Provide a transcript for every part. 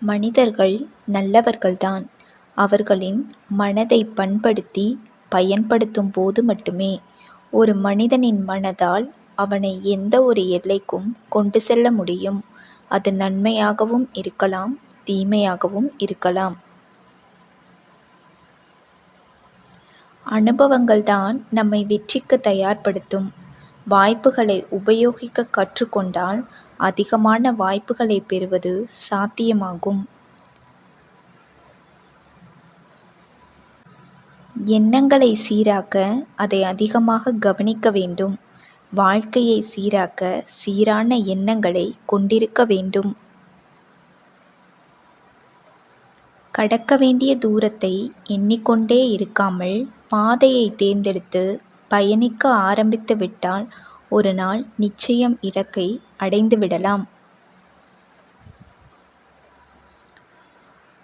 மனிதர்கள் நல்லவர்கள்தான். அவர்களின் மனதை பண்படுத்தி பயன்படுத்தும் போது மட்டுமே ஒரு மனிதனின் மனதால் அவனை எந்த ஒரு எல்லைக்கும் கொண்டு செல்ல முடியும். அது நன்மையாகவும் இருக்கலாம், தீமையாகவும் இருக்கலாம். அனுபவங்கள்தான் நம்மை வெற்றிக்கு தயார்படுத்தும். வாய்ப்புகளை உபயோகிக்க கற்றுக்கொண்டால் அதிகமான வாய்ப்புகளை பெறுவது சாத்தியமாகும். எண்ணங்களை சீராக்க அதை அதிகமாக கவனிக்க வேண்டும். வாழ்க்கையை சீராக்க சீரான எண்ணங்களை கொண்டிருக்க வேண்டும். கடக்க வேண்டிய தூரத்தை எண்ணிக்கொண்டே இருக்காமல் பாதையை தேர்ந்தெடுத்து பயணிக்க ஆரம்பித்து விட்டால் ஒரு நாள் நிச்சயம் இலக்கை அடைந்து விடலாம்.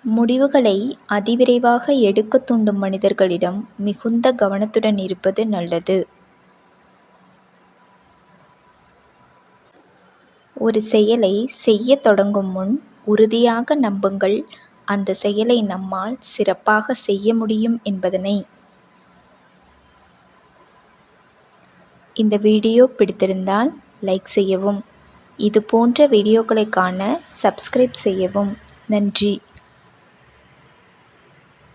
முடிவுகளை அதிவிரைவாக எடுக்க தூண்டும் மனிதர்களிடம் மிகுந்த கவனத்துடன் இருப்பது நல்லது. ஒரு செயலை செய்ய தொடங்கும் முன் உறுதியாக நம்புங்கள், அந்த செயலை நம்மால் சிறப்பாக செய்ய முடியும் என்பதனை. இந்த வீடியோ பிடித்திருந்தால் லைக் செய்யவும். இது போன்ற வீடியோக்களை காண சப்ஸ்கிரைப் செய்யவும். நன்றி.